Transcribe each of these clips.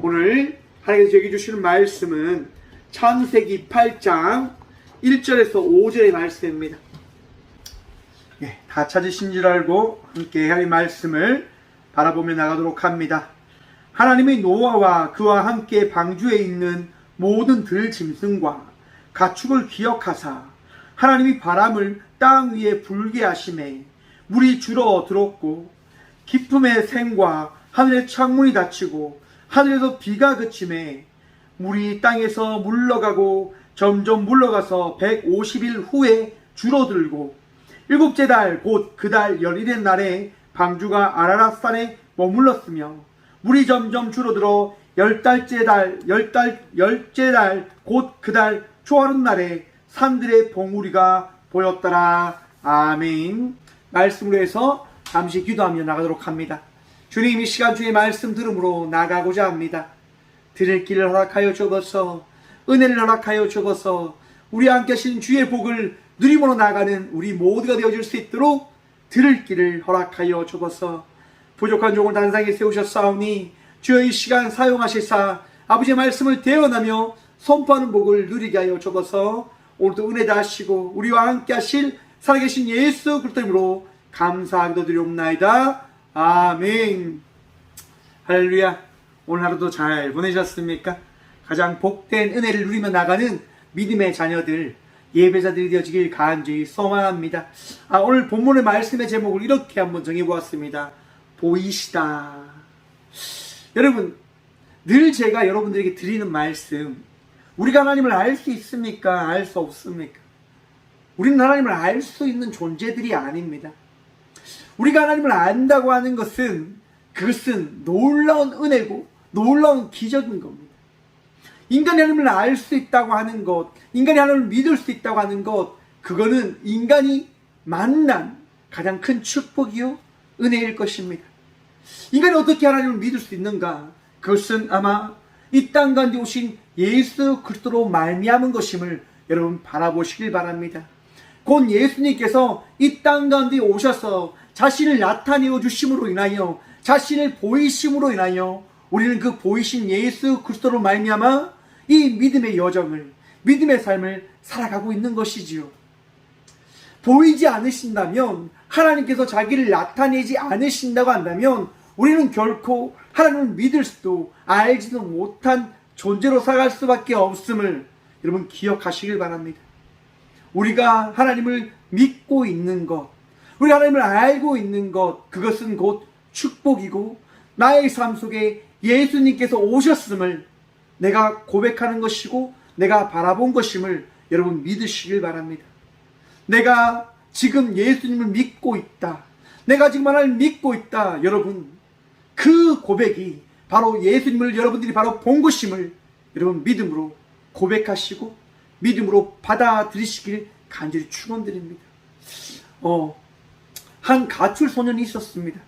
오늘 하나님께서 여기 주시는 말씀은 창세기 8장 1절에서 5절의 말씀입니다. 다 찾으신 줄 알고 함께 하나님의 말씀을 바라보며 나가도록 합니다. 하나님의 노아와 그와 함께 방주에 있는 모든 들짐승과 가축을 기억하사 하나님이 바람을 땅 위에 불게 하시매 물이 줄어들었고 깊음의 샘과 하늘의 창문이 닫히고 하늘에서 비가 그치매 물이 땅에서 물러가고 점점 물러가서 150일 후에 줄어들고 일곱째 달 곧 그 달 11의 날에 방주가 아라랏산에 머물렀으며 물이 점점 줄어들어 열째 달 곧 그 달 초하룻 날에 산들의 봉우리가 보였더라. 아멘. 말씀으로 해서 잠시 기도하며 나가도록 합니다. 주님, 이 시간 주의 말씀 들음으로 나가고자 합니다. 들을 길을 허락하여 주옵소서. 은혜를 허락하여 주옵소서. 우리 함께 하신 주의 복을 누림으로 나가는 우리 모두가 되어줄 수 있도록 들을 길을 허락하여 주옵소서. 부족한 종을 단상에 세우셨사오니 주여 이 시간 사용하시사 아버지의 말씀을 대언하며 선포하는 복을 누리게 하여 주옵소서. 오늘도 은혜 다하시고 우리와 함께 하실 살아계신 예수 그리스도 이름으로 감사하기도 드리옵나이다. 아멘. 할렐루야. 오늘 하루도 잘 보내셨습니까? 가장 복된 은혜를 누리며 나가는 믿음의 자녀들, 예배자들이 되어지길 간절히 소망합니다. 오늘 본문의 말씀의 제목을 이렇게 한번 정해보았습니다. 보이시다. 여러분, 늘 제가 여러분들에게 드리는 말씀, 우리가 하나님을 알 수 있습니까? 알 수 없습니까? 우리는 하나님을 알 수 있는 존재들이 아닙니다. 우리가 하나님을 안다고 하는 것은 그것은 놀라운 은혜고 놀라운 기적인 겁니다. 인간이 하나님을 알 수 있다고 하는 것, 인간이 하나님을 믿을 수 있다고 하는 것, 그거는 인간이 만난 가장 큰 축복이요 은혜일 것입니다. 인간이 어떻게 하나님을 믿을 수 있는가? 그것은 아마 이 땅 가운데 오신 예수 그리스도로 말미암은 것임을 여러분 바라보시길 바랍니다. 곧 예수님께서 이 땅 가운데 오셔서 자신을 나타내어 주심으로 인하여, 자신을 보이심으로 인하여 우리는 그 보이신 예수 그리스도로 말미암아 이 믿음의 여정을, 믿음의 삶을 살아가고 있는 것이지요. 보이지 않으신다면, 하나님께서 자기를 나타내지 않으신다고 한다면 우리는 결코 하나님을 믿을 수도 알지도 못한 존재로 살아갈 수밖에 없음을 여러분 기억하시길 바랍니다. 우리가 하나님을 믿고 있는 것, 우리가 하나님을 알고 있는 것, 그것은 곧 축복이고 나의 삶 속에 예수님께서 오셨음을 내가 고백하는 것이고 내가 바라본 것임을 여러분 믿으시길 바랍니다. 내가 지금 예수님을 믿고 있다, 내가 지금 하나님을 믿고 있다, 여러분 그 고백이 바로 예수님을 여러분들이 바로 본 것임을 여러분 믿음으로 고백하시고 믿음으로 받아들이시길 간절히 축원드립니다. 한 가출 소년이 있었습니다.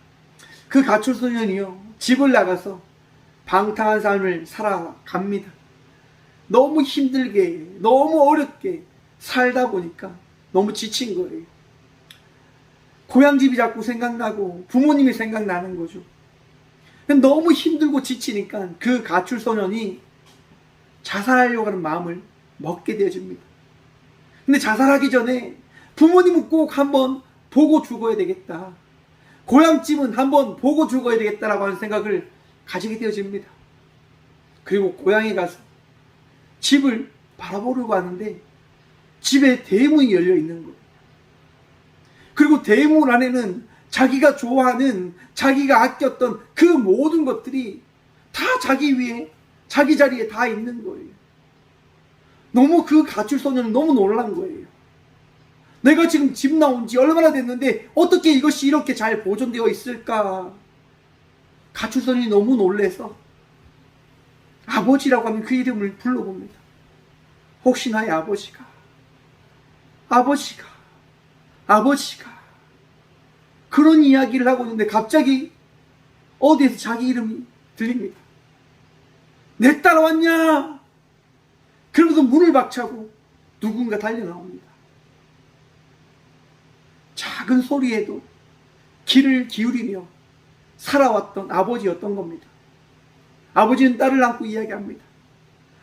그 가출 소년이요, 집을 나가서 방탕한 삶을 살아갑니다. 너무 힘들게, 너무 어렵게 살다 보니까 너무 지친 거예요. 고향집이 자꾸 생각나고 부모님이 생각나는 거죠. 너무 힘들고 지치니까 그 가출 소년이 자살하려고 하는 마음을 먹게 되어집니다. 근데 자살하기 전에 부모님은 꼭 한번 보고 죽어야 되겠다, 고향집은 한번 보고 죽어야 되겠다라고 하는 생각을 가지게 되어집니다. 그리고 고향에 가서 집을 바라보려고 하는데 집에 대문이 열려 있는 거예요. 그리고 대문 안에는 자기가 좋아하는, 자기가 아꼈던 그 모든 것들이 다 자기 위에, 자기 자리에 다 있는 거예요. 너무 그 가출 소년은 너무 놀란 거예요. 내가 지금 집 나온 지 얼마나 됐는데 어떻게 이것이 이렇게 잘 보존되어 있을까? 가출 소년이 너무 놀래서 아버지라고 하는 그 이름을 불러봅니다. 혹시 나의 아버지가 그런 이야기를 하고 있는데 갑자기 어디에서 자기 이름이 들립니다. 내 딸 왔냐? 그러면서 문을 박차고 누군가 달려나옵니다. 작은 소리에도 귀를 기울이며 살아왔던 아버지였던 겁니다. 아버지는 딸을 안고 이야기합니다.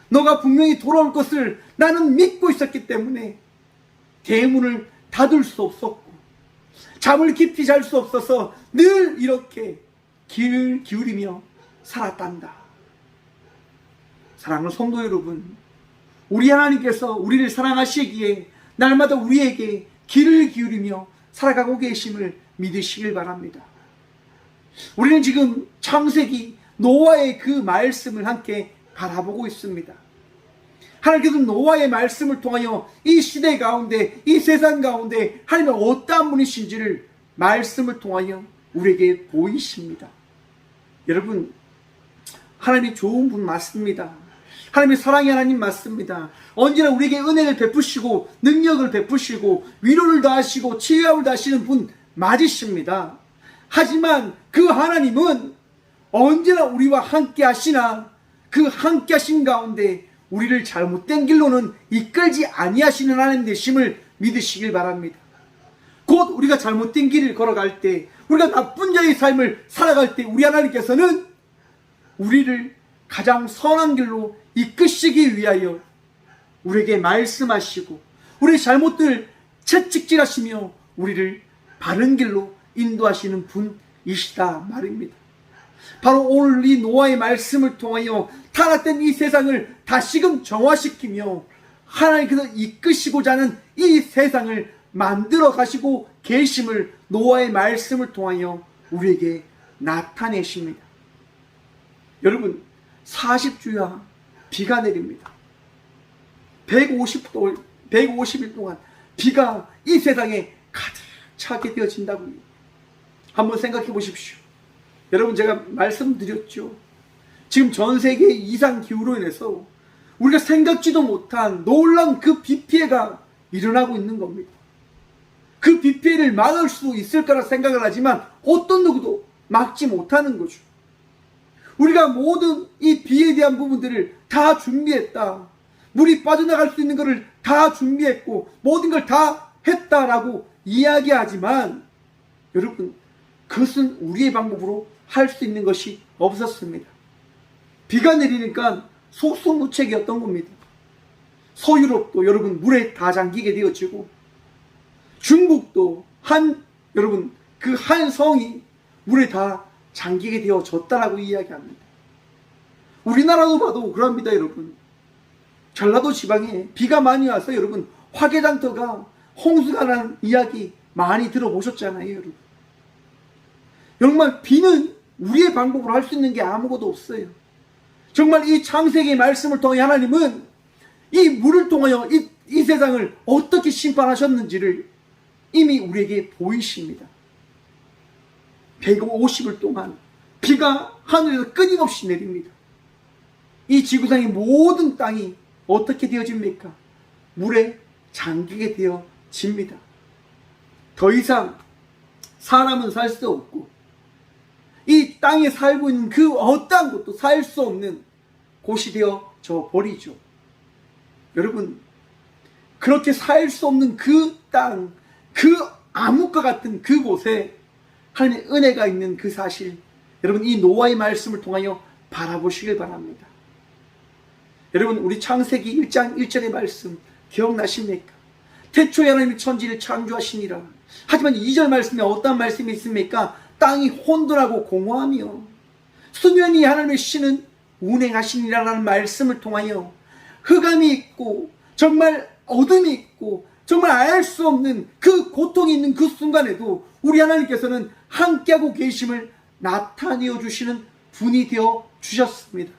너가 분명히 돌아올 것을 나는 믿고 있었기 때문에 대문을 닫을 수 없었고 잠을 깊이 잘 수 없어서 늘 이렇게 귀를 기울이며 살았단다. 사랑하는 성도 여러분, 우리 하나님께서 우리를 사랑하시기에 날마다 우리에게 귀를 기울이며 살아가고 계심을 믿으시길 바랍니다. 우리는 지금 창세기 노아의 그 말씀을 함께 바라보고 있습니다. 하나님께서 노아의 말씀을 통하여 이 시대 가운데, 이 세상 가운데 하나님은 어떠한 분이신지를 말씀을 통하여 우리에게 보이십니다. 여러분, 하나님이 좋은 분 맞습니다. 하나님의 사랑의 하나님 맞습니다. 언제나 우리에게 은혜를 베푸시고 능력을 베푸시고 위로를 다하시고 치유함을 다하시는 분 맞으십니다. 하지만 그 하나님은 언제나 우리와 함께 하시나 그 함께 하신 가운데 우리를 잘못된 길로는 이끌지 아니하시는 하나님 되심을 믿으시길 바랍니다. 곧 우리가 잘못된 길을 걸어갈 때, 우리가 나쁜 자의 삶을 살아갈 때 우리 하나님께서는 우리를 가장 선한 길로 이끄시기 위하여 우리에게 말씀하시고 우리의 잘못들 채찍질하시며 우리를 바른 길로 인도하시는 분이시다 말입니다. 바로 오늘 이 노아의 말씀을 통하여 타락된 이 세상을 다시금 정화시키며 하나님께서 이끄시고자 하는 이 세상을 만들어 가시고 계심을 노아의 말씀을 통하여 우리에게 나타내십니다. 여러분, 40주야 비가 내립니다. 150일 동안 비가 이 세상에 가득 차게 되어진다고요. 한번 생각해 보십시오. 여러분, 제가 말씀드렸죠. 지금 전 세계 이상 기후로 인해서 우리가 생각지도 못한 놀라운 그 비 피해가 일어나고 있는 겁니다. 그 비 피해를 막을 수 있을까라 생각을 하지만 어떤 누구도 막지 못하는 거죠. 우리가 모든 이 비에 대한 부분들을 다 준비했다. 물이 빠져나갈 수 있는 것을 다 준비했고 모든 걸 다 했다라고 이야기하지만 여러분, 그것은 우리의 방법으로 할 수 있는 것이 없었습니다. 비가 내리니까 속수무책이었던 겁니다. 서유럽도 여러분 물에 다 잠기게 되어지고 중국도 여러분 그 한 성이 물에 다 잠기게 되어졌다라고 이야기합니다. 우리나라도 봐도 그럽니다. 여러분, 전라도 지방에 비가 많이 와서 여러분 화개장터가 홍수가 난 이야기 많이 들어보셨잖아요. 여러분, 정말 비는 우리의 방법으로 할 수 있는 게 아무것도 없어요. 정말 이 창세기의 말씀을 통해 하나님은 이 물을 통하여 이 세상을 어떻게 심판하셨는지를 이미 우리에게 보이십니다. 150일 동안 비가 하늘에서 끊임없이 내립니다. 이 지구상의 모든 땅이 어떻게 되어집니까? 물에 잠기게 되어집니다. 더 이상 사람은 살 수 없고 이 땅에 살고 있는 그 어떠한 곳도 살 수 없는 곳이 되어져 버리죠. 여러분, 그렇게 살 수 없는 그 땅, 그 암흑과 같은 그곳에 하나님의 은혜가 있는 그 사실, 여러분 이 노아의 말씀을 통하여 바라보시길 바랍니다. 여러분, 우리 창세기 1장 1절의 말씀 기억나십니까? 태초에 하나님이 천지를 창조하시니라. 하지만 2절 말씀에 어떤 말씀이 있습니까? 땅이 혼돈하고 공허하며 수면이 하나님의 쉬는 운행하시니라라는 말씀을 통하여 흑암이 있고 정말 어둠이 있고 정말 알 수 없는 그 고통이 있는 그 순간에도 우리 하나님께서는 함께하고 계심을 나타내어 주시는 분이 되어 주셨습니다.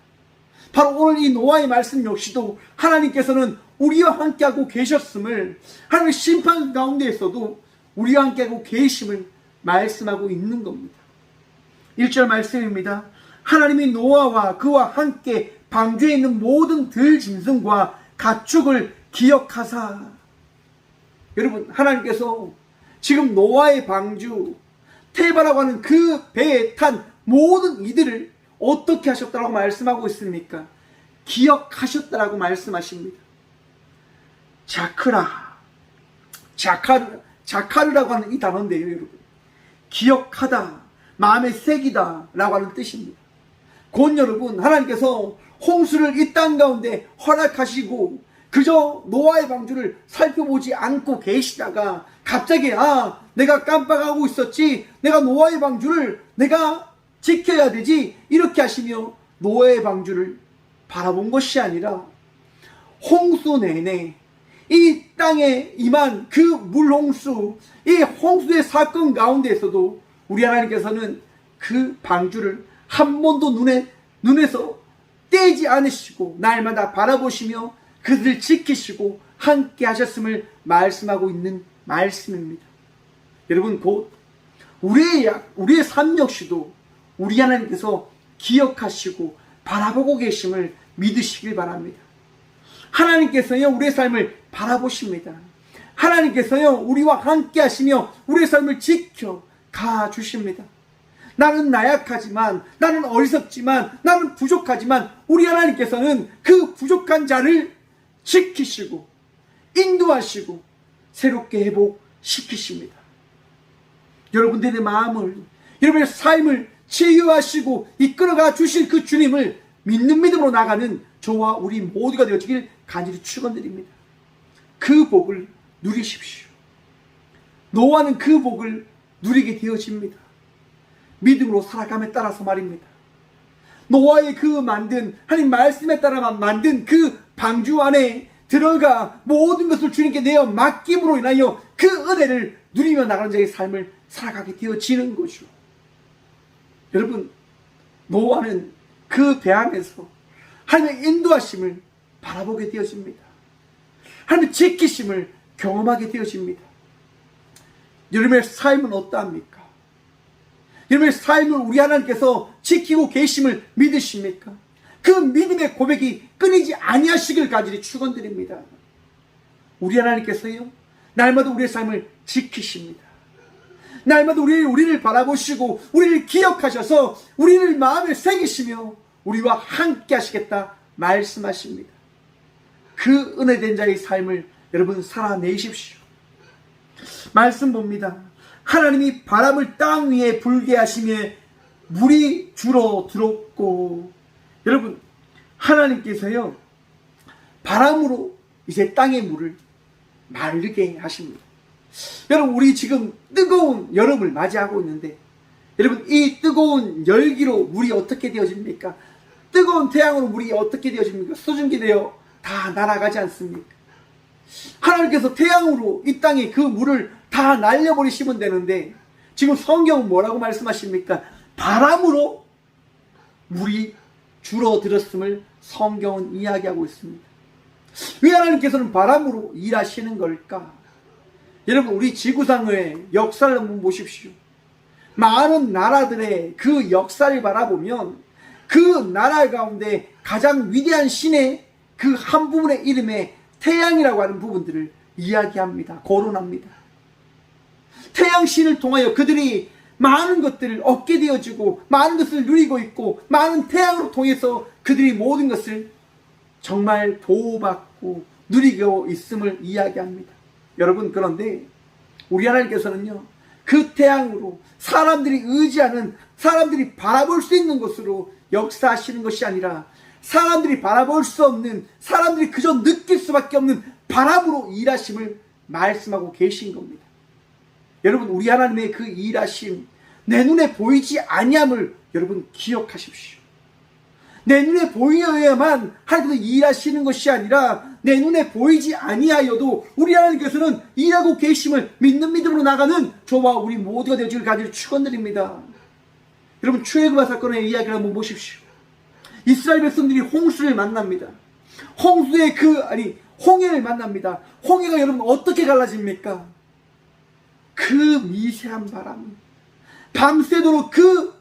바로 오늘 이 노아의 말씀 역시도 하나님께서는 우리와 함께하고 계셨음을, 하나님의 심판 가운데에서도 우리와 함께하고 계심을 말씀하고 있는 겁니다. 1절 말씀입니다. 하나님이 노아와 그와 함께 방주에 있는 모든 들짐승과 가축을 기억하사. 여러분, 하나님께서 지금 노아의 방주 테바라고 하는 그 배에 탄 모든 이들을 어떻게 하셨다라고 말씀하고 있습니까? 기억하셨다라고 말씀하십니다. 자카르라고 하는 이 단어인데요, 여러분. 기억하다, 마음에 새기다 라고 하는 뜻입니다. 곧 여러분 하나님께서 홍수를 이 땅 가운데 허락하시고 그저 노아의 방주를 살펴보지 않고 계시다가 갑자기 내가 깜빡하고 있었지, 내가 노아의 방주를 내가 지켜야 되지, 이렇게 하시며 노아의 방주를 바라본 것이 아니라 홍수 내내 이 땅에 임한 그 물홍수, 이 홍수의 사건 가운데에서도 우리 하나님께서는 그 방주를 한 번도 눈에서 떼지 않으시고 날마다 바라보시며 그들을 지키시고 함께 하셨음을 말씀하고 있는 말씀입니다. 여러분, 곧 우리의 삶 역시도 우리 하나님께서 기억하시고 바라보고 계심을 믿으시길 바랍니다. 하나님께서요 우리의 삶을 바라보십니다. 하나님께서요 우리와 함께 하시며 우리의 삶을 지켜가 주십니다. 나는 나약하지만, 나는 어리석지만, 나는 부족하지만 우리 하나님께서는 그 부족한 자를 지키시고 인도하시고 새롭게 회복시키십니다. 여러분들의 마음을, 여러분의 삶을 치유하시고 이끌어가 주실 그 주님을 믿는 믿음으로 나가는 저와 우리 모두가 되어지길 간절히 축원드립니다. 그 복을 누리십시오. 노아는 그 복을 누리게 되어집니다. 믿음으로 살아감에 따라서 말입니다. 노아의 그 만든, 하나님 말씀에 따라 만든 그 방주 안에 들어가 모든 것을 주님께 내어 맡김으로 인하여 그 은혜를 누리며 나가는 자의 삶을 살아가게 되어지는 거죠. 여러분, 노아는 그 배 안에서 하나님의 인도하심을 바라보게 되어집니다. 하나님의 지키심을 경험하게 되어집니다. 여러분의 삶은 어떠합니까? 여러분의 삶을 우리 하나님께서 지키고 계심을 믿으십니까? 그 믿음의 고백이 끊이지 아니하시길 간절히 축원드립니다. 우리 하나님께서요 날마다 우리의 삶을 지키십니다. 날마다 우리를 바라보시고 우리를 기억하셔서 우리를 마음에 새기시며 우리와 함께 하시겠다 말씀하십니다. 그 은혜된 자의 삶을 여러분 살아내십시오. 말씀 봅니다. 하나님이 바람을 땅 위에 불게 하시며 물이 줄어들었고, 여러분 하나님께서요 바람으로 이제 땅의 물을 마르게 하십니다. 여러분, 우리 지금 뜨거운 여름을 맞이하고 있는데 여러분, 이 뜨거운 열기로 물이 어떻게 되어집니까? 뜨거운 태양으로 물이 어떻게 되어집니까? 수증기 되어 다 날아가지 않습니까? 하나님께서 태양으로 이 땅에 그 물을 다 날려버리시면 되는데 지금 성경은 뭐라고 말씀하십니까? 바람으로 물이 줄어들었음을 성경은 이야기하고 있습니다. 왜 하나님께서는 바람으로 일하시는 걸까? 여러분, 우리 지구상의 역사를 한번 보십시오. 많은 나라들의 그 역사를 바라보면 그 나라 가운데 가장 위대한 신의 그 한 부분의 이름에 태양이라고 하는 부분들을 이야기합니다. 거론합니다. 태양신을 통하여 그들이 많은 것들을 얻게 되어지고 많은 것을 누리고 있고 많은 태양으로 통해서 그들이 모든 것을 정말 보호받고 누리고 있음을 이야기합니다. 여러분, 그런데 우리 하나님께서는요 그 태양으로 사람들이 의지하는, 사람들이 바라볼 수 있는 것으로 역사하시는 것이 아니라 사람들이 바라볼 수 없는, 사람들이 그저 느낄 수밖에 없는 바람으로 일하심을 말씀하고 계신 겁니다. 여러분, 우리 하나님의 그 일하심, 내 눈에 보이지 아니함을 여러분 기억하십시오. 내 눈에 보여야만 하나님께서 일하시는 것이 아니라 내 눈에 보이지 아니하여도 우리 하나님께서는 일하고 계심을 믿는 믿음으로 나가는 저와 우리 모두가 되어지길 간절히 축원드립니다. 여러분, 출애굽 사건의 이야기를 한번 보십시오. 이스라엘 백성들이 홍수를 만납니다. 홍해를 만납니다. 홍해가 여러분 어떻게 갈라집니까? 그 미세한 바람이 밤새도록 그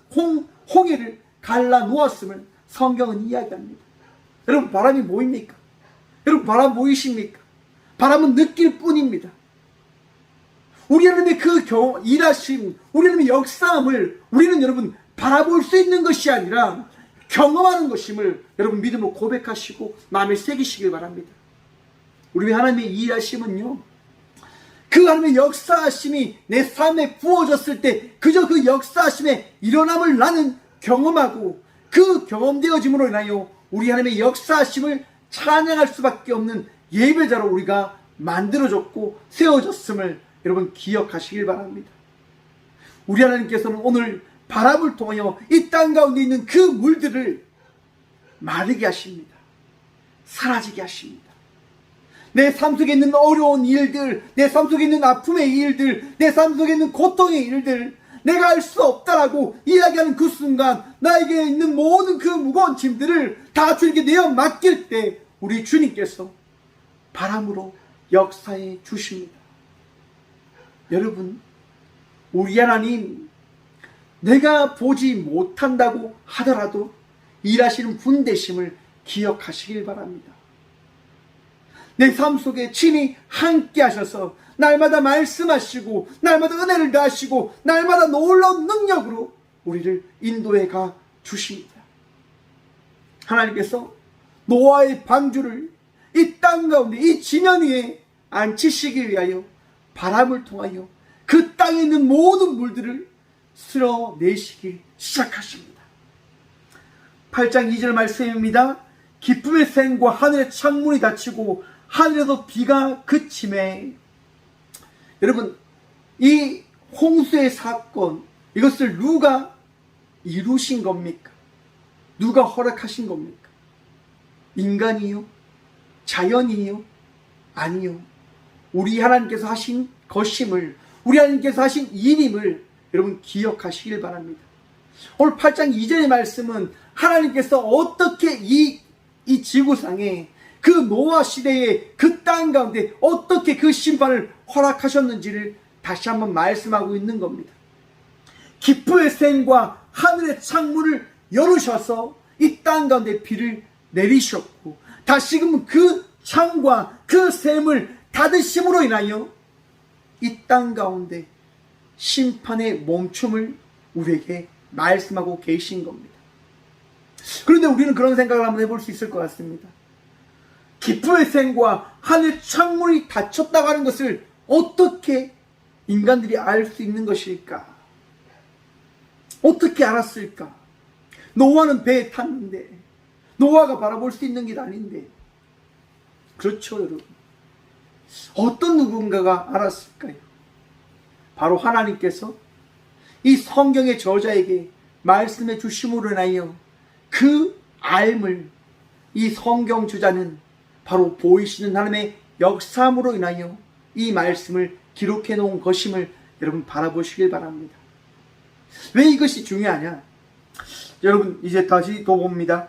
홍해를 갈라 놓았음을 성경은 이야기합니다. 여러분, 바람이 보입니까? 여러분, 바람 보이십니까? 바람은 느낄 뿐입니다. 우리 하나님의 그 일하심, 우리 하나님의 역사함을 우리는 여러분 바라볼 수 있는 것이 아니라 경험하는 것임을 여러분 믿음으로 고백하시고 마음에 새기시길 바랍니다. 우리 하나님의 일하심은요 그 하나님의 역사하심이 내 삶에 부어졌을 때 그저 그 역사하심의 일어남을 나는 경험하고 그 경험되어짐으로 인하여 우리 하나님의 역사하심을 찬양할 수밖에 없는 예배자로 우리가 만들어졌고 세워졌음을 여러분 기억하시길 바랍니다. 우리 하나님께서는 오늘 바람을 통하여 이 땅 가운데 있는 그 물들을 마르게 하십니다. 사라지게 하십니다. 내 삶 속에 있는 어려운 일들, 내 삶 속에 있는 아픔의 일들, 내 삶 속에 있는 고통의 일들, 내가 할 수 없다라고 이야기하는 그 순간 나에게 있는 모든 그 무거운 짐들을 다 주님께 내어 맡길 때 우리 주님께서 바람으로 역사해 주십니다. 여러분, 우리 하나님 내가 보지 못한다고 하더라도 일하시는 분 되심을 기억하시길 바랍니다. 내 삶 속에 친히 함께 하셔서 날마다 말씀하시고 날마다 은혜를 다하시고 날마다 놀라운 능력으로 우리를 인도해 가 주십니다. 하나님께서 노아의 방주를 이 땅 가운데 이 지면 위에 앉히시기 위하여 바람을 통하여 그 땅에 있는 모든 물들을 쓸어내시기 시작하십니다. 8장 2절 말씀입니다. 기쁨의 샘과 하늘의 창문이 닫히고 하늘에서 비가 그침에, 여러분 이 홍수의 사건, 이것을 누가 이루신 겁니까? 누가 허락하신 겁니까? 인간이요? 자연이요? 아니요. 우리 하나님께서 하신 것임을, 우리 하나님께서 하신 일임을 여러분 기억하시길 바랍니다. 오늘 8장 2절의 말씀은 하나님께서 어떻게 이 지구상에 그 노아 시대의 그 땅 가운데 어떻게 그 심판을 허락하셨는지를 다시 한번 말씀하고 있는 겁니다. 기쁨의 샘과 하늘의 창문을 열으셔서 이 땅 가운데 비를 내리셨고, 다시금 그 창과 그 샘을 닫으심으로 인하여 이 땅 가운데 심판의 멈춤을 우리에게 말씀하고 계신 겁니다. 그런데 우리는 그런 생각을 한번 해볼 수 있을 것 같습니다. 기쁨의 샘과 하늘 창문이 닫혔다고 하는 것을 어떻게 인간들이 알 수 있는 것일까? 어떻게 알았을까? 노아는 배에 탔는데, 노아가 바라볼 수 있는 길 아닌데. 그렇죠, 여러분. 어떤 누군가가 알았을까요? 바로 하나님께서 이 성경의 저자에게 말씀해 주심으로 인하여 그 알물, 이 성경 저자는 바로 보이시는 하나님의 역사함으로 인하여 이 말씀을 기록해 놓은 것임을 여러분 바라보시길 바랍니다. 왜 이것이 중요하냐? 여러분 이제 다시 더 봅니다.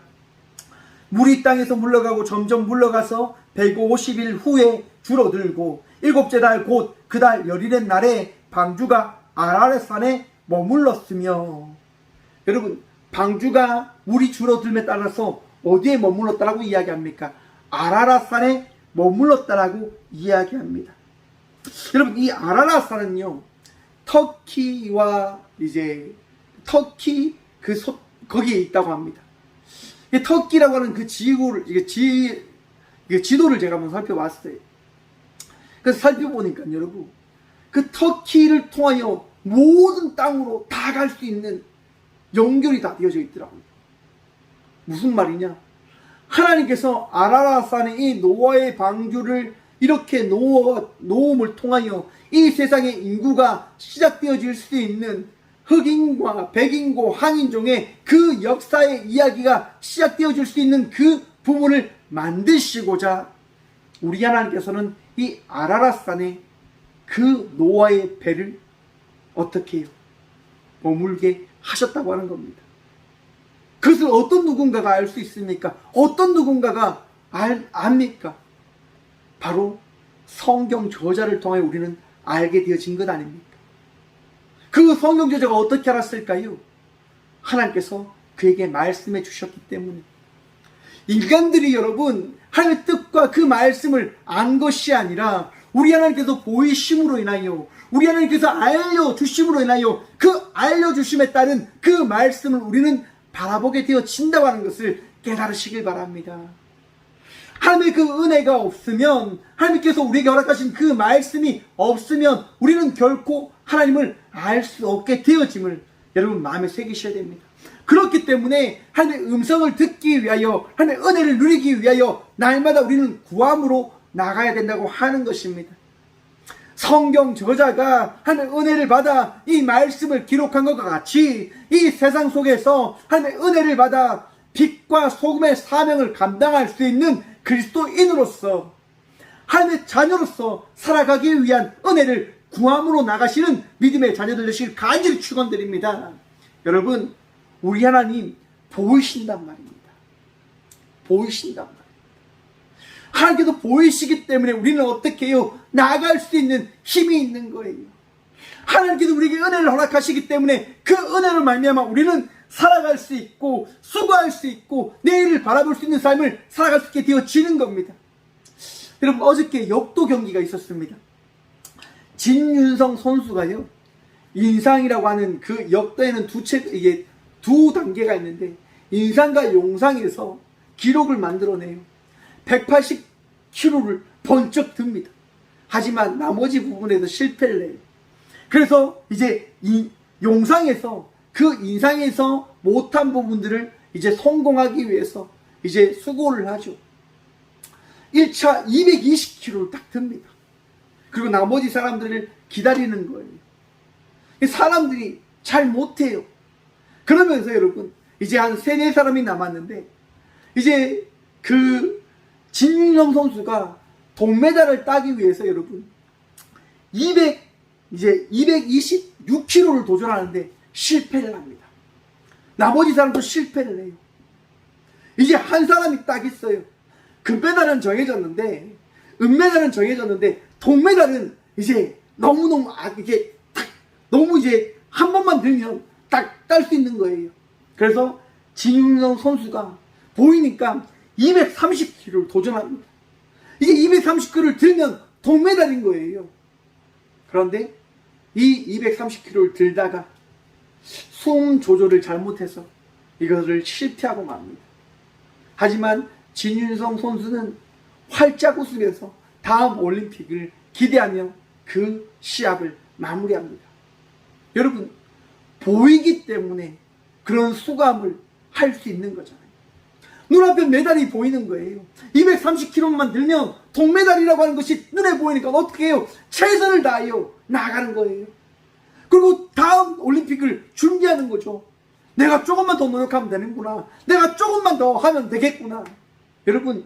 물이 땅에서 물러가고 점점 물러가서 150일 후에 줄어들고 일곱째 달 곧 그 달 열일의 날에 방주가 아라렛산에 머물렀으며, 여러분 방주가 물이 줄어들음에 따라서 어디에 머물렀다라고 이야기합니까? 아라랏산에 머물렀다라고 이야기합니다. 여러분 이 아라랏산은요, 터키와 이제 터키 거기에 있다고 합니다. 이 터키라고 하는 그 지구를 지도를 제가 한번 살펴봤어요. 그래서 살펴보니까 여러분 그 터키를 통하여 모든 땅으로 다 갈 수 있는 연결이 다 되어져 있더라고요. 무슨 말이냐? 하나님께서 아라랏산에 이 노아의 방주를 이렇게 놓음을 통하여 이 세상의 인구가 시작되어질 수 있는 흑인과 백인고 한인종의 그 역사의 이야기가 시작되어질 수 있는 그 부분을 만드시고자 우리 하나님께서는 이 아라랏산에 그 노아의 배를 어떻게 해요? 머물게 하셨다고 하는 겁니다. 그것을 어떤 누군가가 알 수 있습니까? 어떤 누군가가 압니까? 바로 성경 저자를 통해 우리는 알게 되어진 것 아닙니까? 그 성경 저자가 어떻게 알았을까요? 하나님께서 그에게 말씀해 주셨기 때문에. 인간들이 여러분 하나님의 뜻과 그 말씀을 안 것이 아니라 우리 하나님께서 보이심으로 인하여, 우리 하나님께서 알려주심으로 인하여 그 알려주심에 따른 그 말씀을 우리는 바라보게 되어진다고 하는 것을 깨달으시길 바랍니다. 하나님의 그 은혜가 없으면, 하나님께서 우리에게 허락하신 그 말씀이 없으면 우리는 결코 하나님을 알 수 없게 되어짐을 여러분 마음에 새기셔야 됩니다. 그렇기 때문에 하나님의 음성을 듣기 위하여, 하나님의 은혜를 누리기 위하여 날마다 우리는 구함으로 나가야 된다고 하는 것입니다. 성경 저자가 하나님의 은혜를 받아 이 말씀을 기록한 것과 같이 이 세상 속에서 하나님의 은혜를 받아 빛과 소금의 사명을 감당할 수 있는 그리스도인으로서, 하나님의 자녀로서 살아가기 위한 은혜를 구함으로 나가시는 믿음의 자녀들 되시길 간절히 축원드립니다. 여러분, 우리 하나님 보이신단 말입니다. 보이신단 말입니다. 하나님께서 보이시기 때문에 우리는 어떻게 해요? 나아갈 수 있는 힘이 있는 거예요. 하나님께서 우리에게 은혜를 허락하시기 때문에 그 은혜로 말미암아 우리는 살아갈 수 있고 수고할 수 있고 내일을 바라볼 수 있는 삶을 살아갈 수 있게 되어지는 겁니다. 여러분, 어저께 역도 경기가 있었습니다. 진윤성 선수가요, 인상이라고 하는 그 역도에는 이게 두 단계가 있는데, 인상과 용상에서 기록을 만들어내요. 180kg를 번쩍 듭니다. 하지만 나머지 부분에서 실패를 해요. 그래서 이제 이 용상에서, 그 인상에서 못한 부분들을 이제 성공하기 위해서 이제 수고를 하죠. 1차 220kg를 딱 듭니다. 그리고 나머지 사람들을 기다리는 거예요. 사람들이 잘 못해요. 그러면서 여러분, 이제 한 3-4사람이 남았는데, 이제 그 진윤성 선수가 동메달을 따기 위해서 여러분 226kg를 도전하는데 실패를 합니다. 나머지 사람도 실패를 해요. 이제 한 사람이 딱 있어요. 금메달은 정해졌는데, 은메달은 정해졌는데, 동메달은 이제 너무너무 이게 딱 너무 이제 한 번만 들면 딱 딸 수 있는 거예요. 그래서 진윤성 선수가 보이니까 230kg를 도전합니다. 이제 230kg를 들면 동메달인 거예요. 그런데 이 230kg를 들다가 숨 조절을 잘못해서 이것을 실패하고 맙니다. 하지만 진윤성 선수는 활짝 웃으면서 다음 올림픽을 기대하며 그 시합을 마무리합니다. 여러분, 보이기 때문에 그런 수감을 할 수 있는 거잖아요. 눈앞에 메달이 보이는 거예요. 230kg만 들면 동메달이라고 하는 것이 눈에 보이니까 어떻게 해요? 최선을 다하여 나가는 거예요. 그리고 다음 올림픽을 준비하는 거죠. 내가 조금만 더 노력하면 되는구나. 내가 조금만 더 하면 되겠구나. 여러분,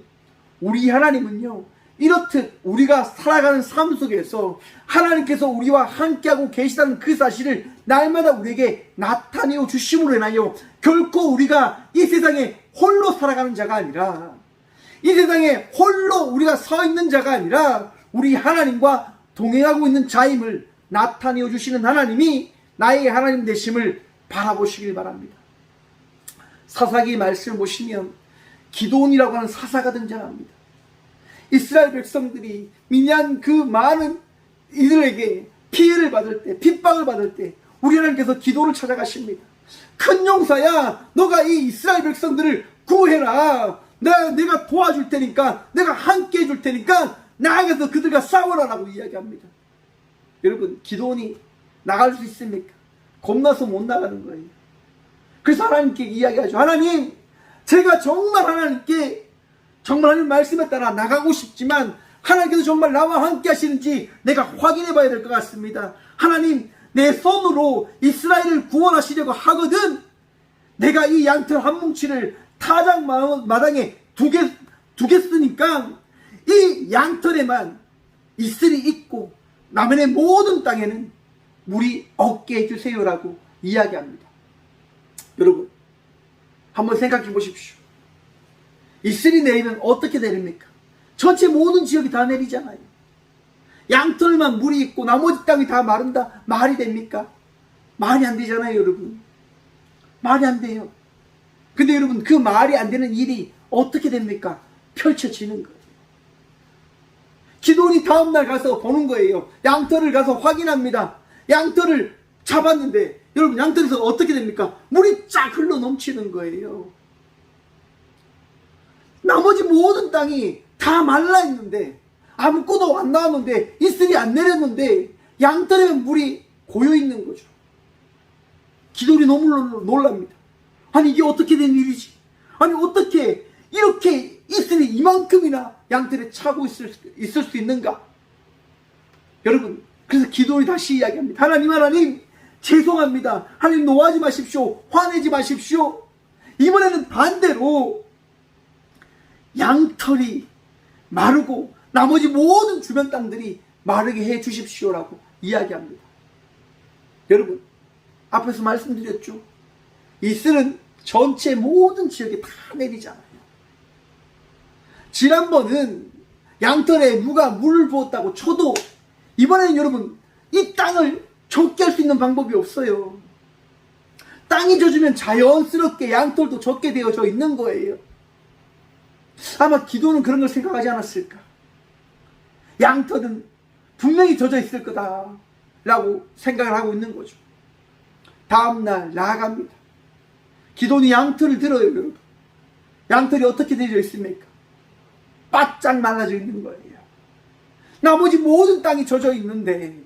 우리 하나님은요, 이렇듯 우리가 살아가는 삶 속에서 하나님께서 우리와 함께하고 계시다는 그 사실을 날마다 우리에게 나타내어 주심으로 인하여 결코 우리가 이 세상에 홀로 살아가는 자가 아니라, 이 세상에 홀로 우리가 서 있는 자가 아니라 우리 하나님과 동행하고 있는 자임을 나타내어 주시는 하나님이 나의 하나님 되심을 바라보시길 바랍니다. 사사기 말씀을 보시면 기드온이라고 하는 사사가 등장합니다. 이스라엘 백성들이 미디안 그 많은 이들에게 피해를 받을 때, 핍박을 받을 때 우리 하나님께서 기도를 찾아가십니다. 큰 용사야, 너가 이 이스라엘 백성들을 구해라. 내가 도와줄 테니까, 내가 함께 해줄 테니까 나아가서 그들과 싸워라라고 이야기합니다. 여러분, 기드온이 나갈 수 있습니까? 겁나서 못 나가는 거예요. 그래서 하나님께 이야기하죠. 하나님, 제가 정말 하나님 말씀에 따라 나가고 싶지만 하나님께서 정말 나와 함께 하시는지 내가 확인해 봐야 될 것 같습니다. 하나님, 내 손으로 이스라엘을 구원하시려고 하거든 내가 이 양털 한 뭉치를 타작 마당에 두겠으니까 이 양털에만 이슬이 있고 남의 모든 땅에는 물이 없게 해주세요라고 이야기합니다. 여러분, 한번 생각해 보십시오. 이슬이 내리면 어떻게 내립니까? 전체 모든 지역이 다 내리잖아요. 양털만 물이 있고 나머지 땅이 다 마른다? 말이 됩니까? 말이 안 되잖아요, 여러분. 말이 안 돼요. 근데 여러분, 그 말이 안 되는 일이 어떻게 됩니까? 펼쳐지는 거예요. 기드온이 다음날 가서 보는 거예요. 양털을 가서 확인합니다. 양털을 잡았는데 여러분, 양털에서 어떻게 됩니까? 물이 쫙 흘러 넘치는 거예요. 나머지 모든 땅이 다 말라있는데 아무것도 안 나왔는데 이슬이 안 내렸는데 양털에 물이 고여있는 거죠. 기드온이 너무 놀랍니다. 아니 이게 어떻게 된 일이지? 아니 어떻게 이렇게 있으니 이만큼이나 양털에 차고 있을 수 있는가? 여러분, 그래서 기도를 다시 이야기합니다. 하나님 죄송합니다. 하나님 노하지 마십시오. 화내지 마십시오. 이번에는 반대로 양털이 마르고 나머지 모든 주변 땅들이 마르게 해 주십시오라고 이야기합니다. 여러분, 앞에서 말씀드렸죠. 이 쓰는 전체 모든 지역에 다 내리잖아요. 지난번은 양털에 누가 물을 부었다고 쳐도 이번에는 여러분 이 땅을 젖게 할 수 있는 방법이 없어요. 땅이 젖으면 자연스럽게 양털도 젖게 되어져 있는 거예요. 아마 기도는 그런 걸 생각하지 않았을까? 양털은 분명히 젖어 있을 거다라고 생각을 하고 있는 거죠. 다음날 나아갑니다. 기도는 양털을 들어요, 여러분. 양털이 어떻게 되어 있습니까? 바짝 말라져 있는 거예요. 나머지 모든 땅이 젖어 있는데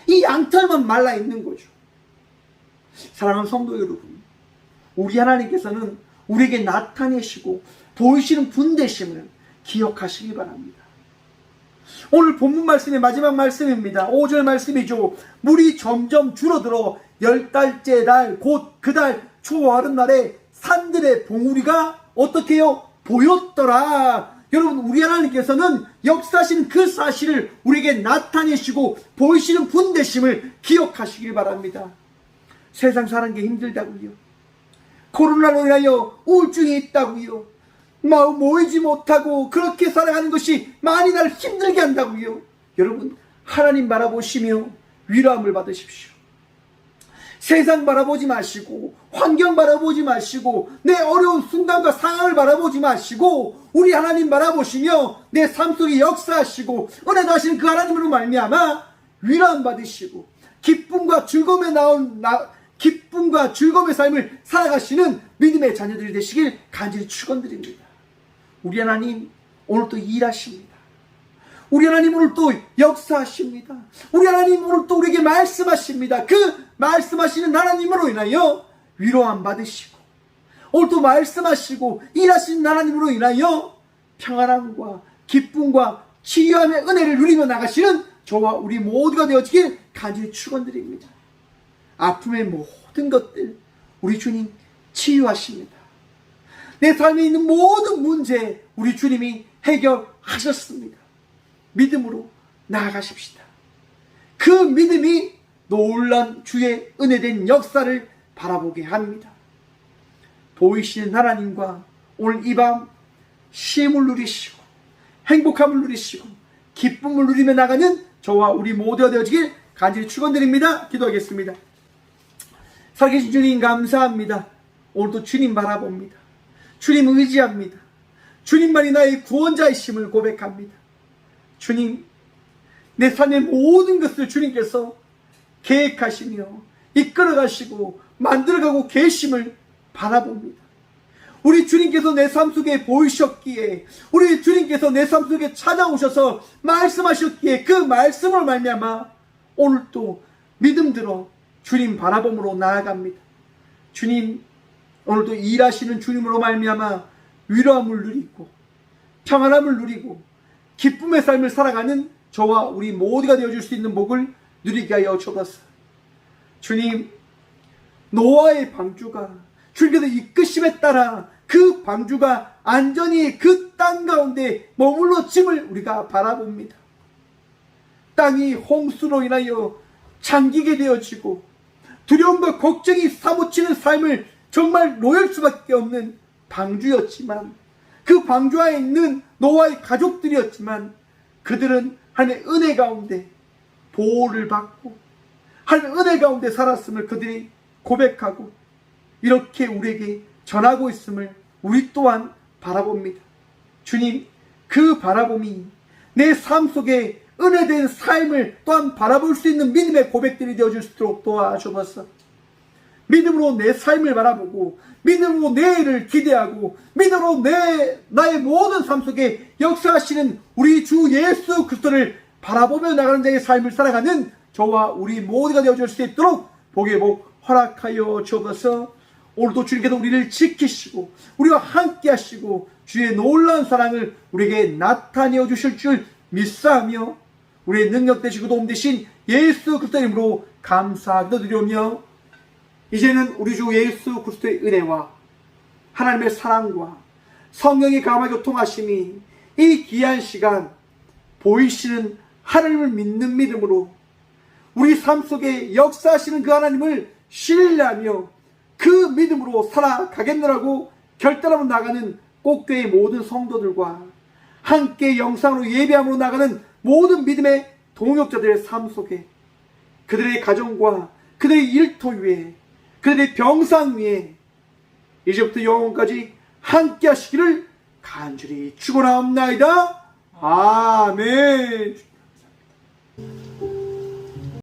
이 양털만 말라 있는 거죠. 사랑하는 성도 여러분, 우리 하나님께서는 우리에게 나타내시고 보이시는 분 되심을 기억하시기 바랍니다. 오늘 본문 말씀의 마지막 말씀입니다. 5절 말씀이죠. 물이 점점 줄어들어 10달째 달, 곧 그 달 초하룻날에 산들의 봉우리가 어떻게 해요? 보였더라. 여러분, 우리 하나님께서는 역사하시는 그 사실을 우리에게 나타내시고 보이시는 분 되심을 기억하시길 바랍니다. 세상 사는 게 힘들다고요. 코로나로 인하여 우울증이 있다고요. 마음 모이지 못하고 그렇게 살아가는 것이 많이 날 힘들게 한다고요. 여러분, 하나님 바라보시며 위로함을 받으십시오. 세상 바라보지 마시고 환경 바라보지 마시고 내 어려운 순간과 상황을 바라보지 마시고 우리 하나님 바라보시며 내 삶 속에 역사하시고 은혜 다하시는 그 하나님으로 말미암아 위로함 받으시고 기쁨과 즐거움의 삶을 살아가시는 믿음의 자녀들이 되시길 간절히 축원드립니다. 우리 하나님 오늘 또 일하십니다. 우리 하나님 오늘 또 역사하십니다. 우리 하나님 오늘 또 우리에게 말씀하십니다. 그 말씀하시는 하나님으로 인하여 위로함 받으시고 오늘 또 말씀하시고 일하시는 하나님으로 인하여 평안함과 기쁨과 치유함의 은혜를 누리며 나가시는 저와 우리 모두가 되어지길 간절히 축원드립니다. 아픔의 모든 것들 우리 주님 치유하십니다. 내 삶에 있는 모든 문제 우리 주님이 해결하셨습니다. 믿음으로 나아가십시다. 그 믿음이 놀란 주의 은혜된 역사를 바라보게 합니다. 보이시는 하나님과 오늘 이 밤 쉼을 누리시고 행복함을 누리시고 기쁨을 누리며 나가는 저와 우리 모두가 되어지길 간절히 축원드립니다. 기도하겠습니다. 살아계신 주님 감사합니다. 오늘도 주님 바라봅니다. 주님 의지합니다. 주님만이 나의 구원자이심을 고백합니다. 주님, 내 삶의 모든 것을 주님께서 계획하시며 이끌어가시고 만들어가고 계심을 바라봅니다. 우리 주님께서 내 삶 속에 보이셨기에 우리 주님께서 내 삶 속에 찾아오셔서 말씀하셨기에 그 말씀을 말미암아 오늘 또 믿음 들어 주님 바라봄으로 나아갑니다. 주님, 오늘도 일하시는 주님으로 말미암아 위로함을 누리고 평안함을 누리고 기쁨의 삶을 살아가는 저와 우리 모두가 되어줄 수 있는 복을 누리게 하여 주옵소서. 주님, 노아의 방주가 주님께서 이끄심에 따라 그 방주가 안전히 그 땅 가운데 머물러짐을 우리가 바라봅니다. 땅이 홍수로 인하여 잠기게 되어지고 두려움과 걱정이 사무치는 삶을 정말 놓일 수밖에 없는 방주였지만 그 방주 안에 있는 노아의 가족들이었지만 그들은 하나님의 은혜 가운데 보호를 받고 하나님의 은혜 가운데 살았음을 그들이 고백하고 이렇게 우리에게 전하고 있음을 우리 또한 바라봅니다. 주님, 그 바라봄이 내 삶 속에 은혜된 삶을 또한 바라볼 수 있는 믿음의 고백들이 되어줄 수 있도록 도와주옵소서. 믿음으로 내 삶을 바라보고 믿음으로 내일을 기대하고 믿음으로 나의 모든 삶 속에 역사하시는 우리 주 예수 그리스도를 바라보며 나가는 자의 삶을 살아가는 저와 우리 모두가 되어줄 수 있도록 복의 복 허락하여 주옵소서. 오늘도 주님께서 우리를 지키시고 우리와 함께 하시고 주의 놀라운 사랑을 우리에게 나타내어 주실 줄 믿사하며 우리의 능력 되시고 도움 되신 예수 그리스도의 이름으로 감사드리오며 이제는 우리 주 예수 그리스도의 은혜와 하나님의 사랑과 성령의 감화 교통하심이 이 귀한 시간 보이시는 하나님을 믿는 믿음으로 우리 삶 속에 역사하시는 그 하나님을 신뢰하며 그 믿음으로 살아가겠노라고 결단하고 나가는 꼭교의 모든 성도들과 함께 영상으로 예배함으로 나가는 모든 믿음의 동역자들의 삶 속에 그들의 가정과 그들의 일터 위에 그들의 병상 위에 이제부터 영원까지 함께 하시기를 간절히 축원하옵나이다. 아멘.